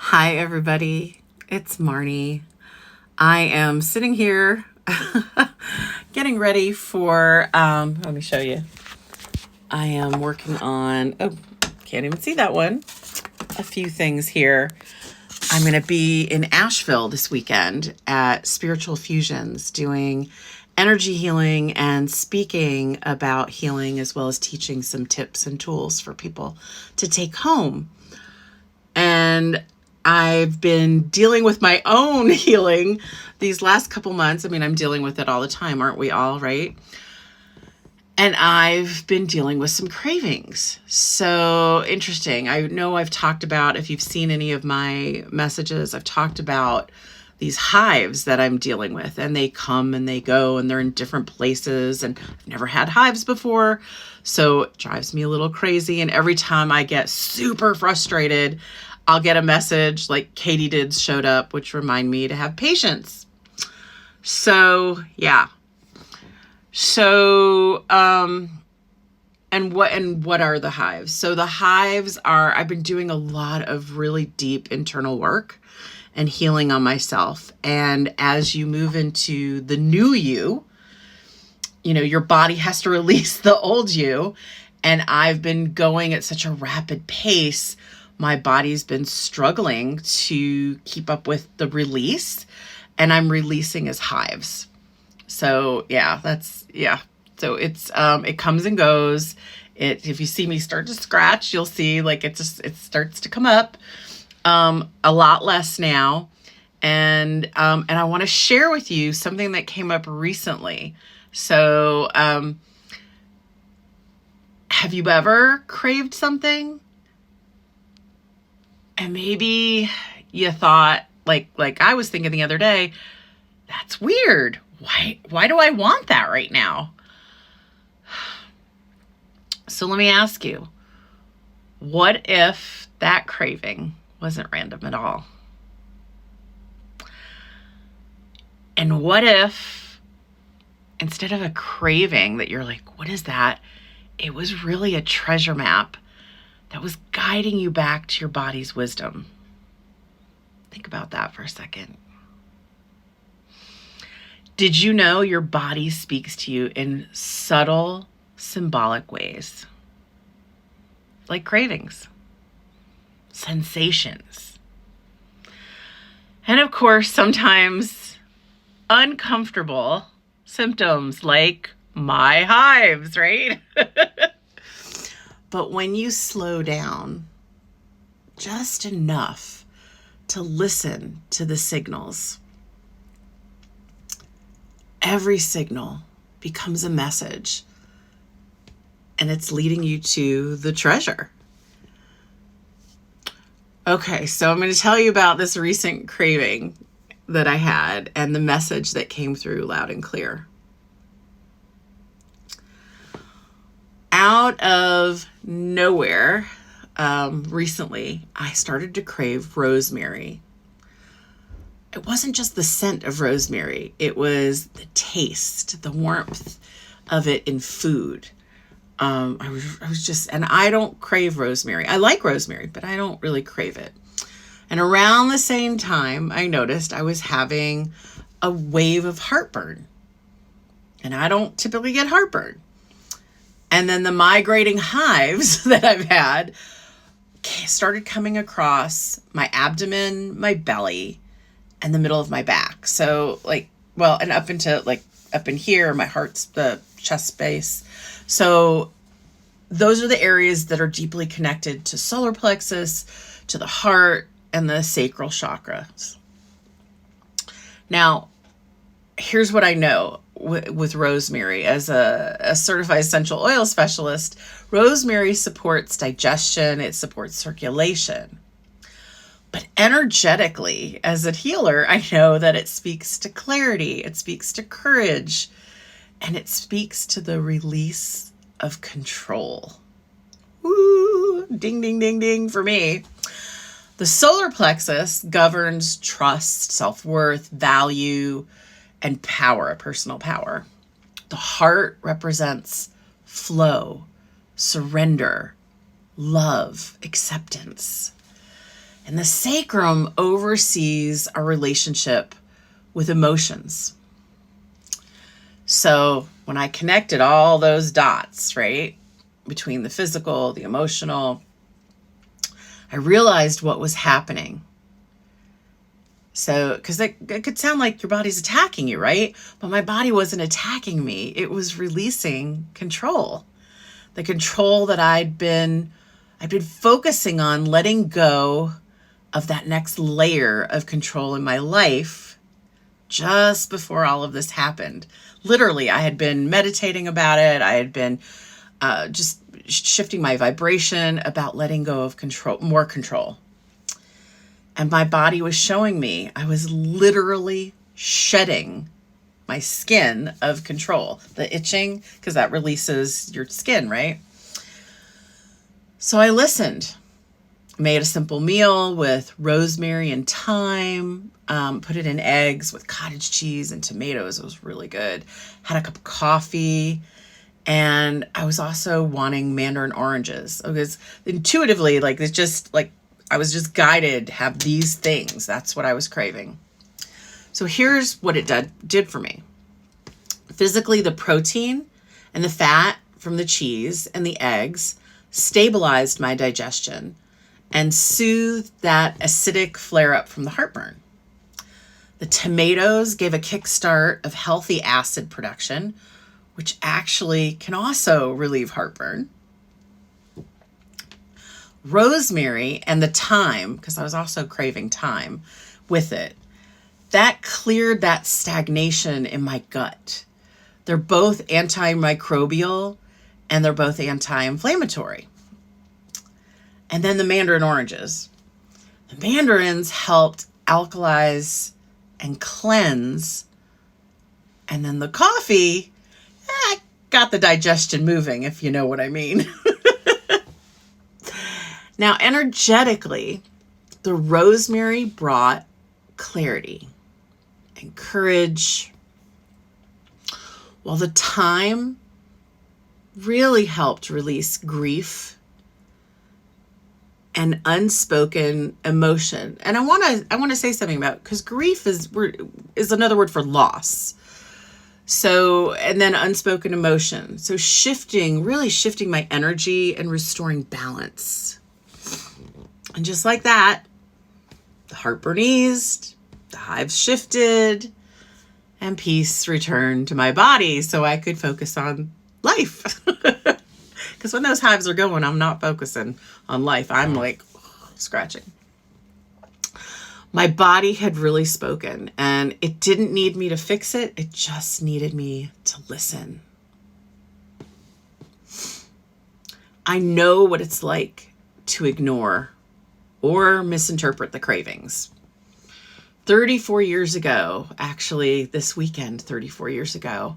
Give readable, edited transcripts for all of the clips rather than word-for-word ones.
Hi, everybody. It's Marnie. I am sitting here getting ready for, let me show you. I am working on, can't even see that one. A few things here. I'm going to be in Asheville this weekend at Spiritual Fusions doing energy healing and speaking about healing, as well as teaching some tips and tools for people to take home. And I've been dealing with my own healing these last couple months. I mean, I'm dealing with it all the time, aren't we all, right? And I've been dealing with some cravings. So interesting. I know I've talked about, if you've seen any of my messages, I've talked about these hives that I'm dealing with, and they come and they go and they're in different places, and I've never had hives before. So it drives me a little crazy. And every time I get super frustrated, I'll get a message like Katie showed up, which remind me to have patience. So yeah. So, and what are the hives? So the hives are, I've been doing a lot of really deep internal work and healing on myself. And as you move into the new you, your body has to release the old you. And I've been going at such a rapid pace. My body's been struggling to keep up with the release, and I'm releasing as hives. So so it's, it comes and goes. If you see me start to scratch, you'll see like it starts to come up, a lot less now. And I want to share with you something that came up recently. So, have you ever craved something? And maybe you thought, like I was thinking the other day, that's weird. Why do I want that right now? So let me ask you, what if that craving wasn't random at all? And what if instead of a craving that you're like, what is that? It was really a treasure map that was guiding you back to your body's wisdom. Think about that for a second. Did you know your body speaks to you in subtle, symbolic ways? Like cravings, sensations. And of course, sometimes uncomfortable symptoms like my hives, right? But when you slow down just enough to listen to the signals, every signal becomes a message, and it's leading you to the treasure. Okay, so I'm going to tell you about this recent craving that I had and the message that came through loud and clear. Out of nowhere, recently, I started to crave rosemary. It wasn't just the scent of rosemary. It was the taste, the warmth of it in food. I was just, and I don't crave rosemary. I like rosemary, but I don't really crave it. And around the same time, I noticed I was having a wave of heartburn. And I don't typically get heartburn. And then the migrating hives that I've had started coming across my abdomen, my belly, and the middle of my back. So and up in here, my heart's the chest space. So those are the areas that are deeply connected to solar plexus, to the heart, and the sacral chakras. Now, here's what I know with rosemary. As a certified essential oil specialist, rosemary supports digestion, it supports circulation. But energetically, as a healer, I know that it speaks to clarity, it speaks to courage, and it speaks to the release of control. Woo! Ding, ding, ding, ding for me. The solar plexus governs trust, self-worth, value, and power, personal power. The heart represents flow, surrender, love, acceptance. And the sacrum oversees our relationship with emotions. So when I connected all those dots, right, between the physical, the emotional, I realized what was happening. So, because it could sound like your body's attacking you, right? But my body wasn't attacking me. It was releasing control. The control that I'd been focusing on, letting go of that next layer of control in my life just before all of this happened. Literally, I had been meditating about it. I had been just shifting my vibration about letting go of control, more control. And my body was showing me I was literally shedding my skin of control. The itching, because that releases your skin, right? So I listened. Made a simple meal with rosemary and thyme, put it in eggs with cottage cheese and tomatoes. It was really good. Had a cup of coffee. And I was also wanting mandarin oranges because intuitively, like, it's just like, I was just guided to have these things. That's what I was craving. So here's what it did for me. Physically, the protein and the fat from the cheese and the eggs stabilized my digestion and soothed that acidic flare-up from the heartburn. The tomatoes gave a kickstart of healthy acid production, which actually can also relieve heartburn. Rosemary and the thyme, because I was also craving thyme with it, that cleared that stagnation in my gut. They're both antimicrobial and they're both anti-inflammatory. And then the mandarin oranges. The mandarins helped alkalize and cleanse. And then the coffee got the digestion moving, if you know what I mean. Now, energetically, the rosemary brought clarity and courage, while the thyme really helped release grief and unspoken emotion. And I want to say something about, because grief is another word for loss. So, and then unspoken emotion. So really shifting my energy and restoring balance. And just like that, the heartburn eased, the hives shifted, and peace returned to my body so I could focus on life. Because when those hives are going, I'm not focusing on life. I'm like scratching. My body had really spoken, and it didn't need me to fix it. It just needed me to listen. I know what it's like to ignore or misinterpret the cravings. 34 years ago, actually this weekend, 34 years ago,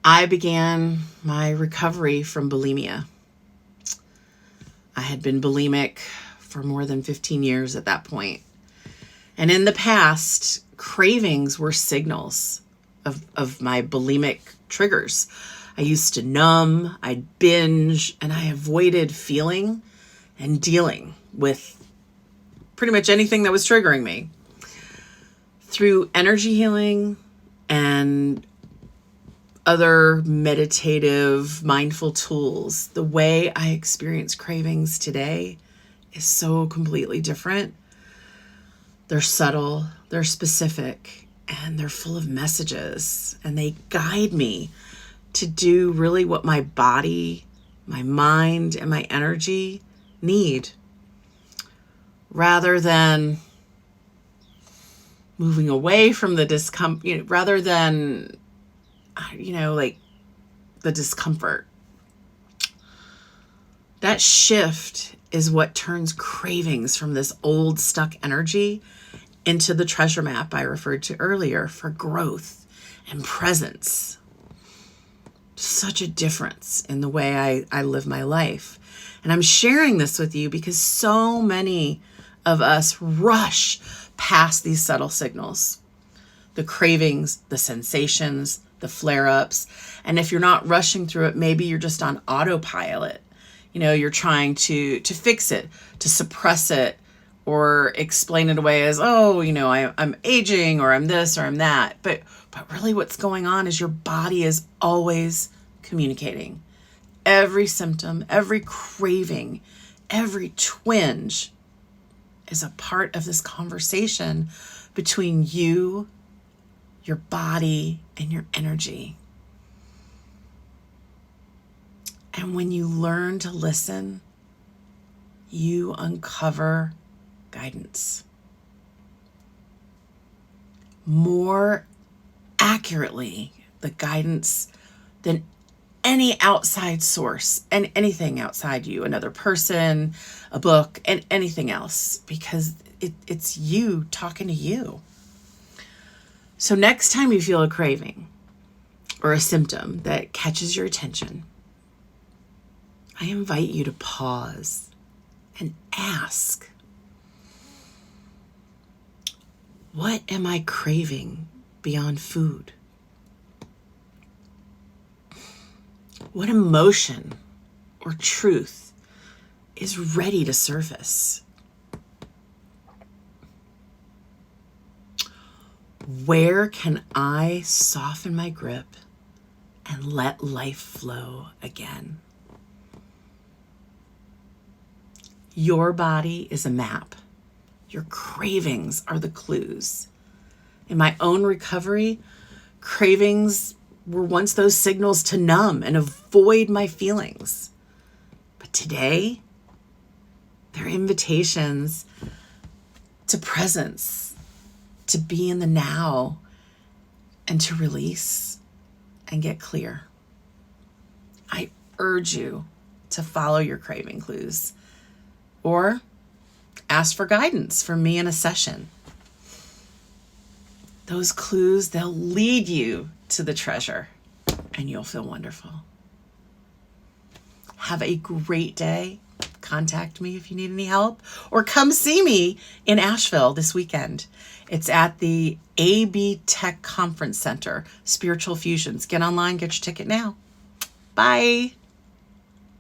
I began my recovery from bulimia. I had been bulimic for more than 15 years at that point. And in the past, cravings were signals of my bulimic triggers. I used to numb, I'd binge, and I avoided feeling and dealing with pretty much anything that was triggering me. Through energy healing and other meditative, mindful tools, the way I experience cravings today is so completely different. They're subtle, they're specific, and they're full of messages, and they guide me to do really what my body, my mind, and my energy need, rather than moving away from the discomfort, rather than, like the discomfort. That shift is what turns cravings from this old stuck energy into the treasure map I referred to earlier for growth and presence. Such a difference in the way I live my life. And I'm sharing this with you because so many of us rush past these subtle signals. The cravings, the sensations, the flare-ups. And if you're not rushing through it, maybe you're just on autopilot. You're trying to fix it, to suppress it, or explain it away as, oh, I'm aging, or I'm this, or I'm that. But really what's going on is your body is always communicating. Every symptom, every craving, every twinge is a part of this conversation between you, your body, and your energy. And when you learn to listen, you uncover guidance. More accurately, the guidance than any outside source and anything outside you, another person, a book, and anything else, because it's you talking to you. So next time you feel a craving or a symptom that catches your attention, I invite you to pause and ask, what am I craving beyond food? What emotion or truth is ready to surface? Where can I soften my grip and let life flow again? Your body is a map. Your cravings are the clues. In my own recovery, cravings were once those signals to numb and avoid my feelings. But today, they're invitations to presence, to be in the now, and to release and get clear. I urge you to follow your craving clues or ask for guidance from me in a session. Those clues, they'll lead you to the treasure, and you'll feel wonderful. Have a great day. Contact me if you need any help, or come see me in Asheville this weekend. It's at the AB Tech Conference Center, Spiritual Fusions. Get online, get your ticket now. Bye.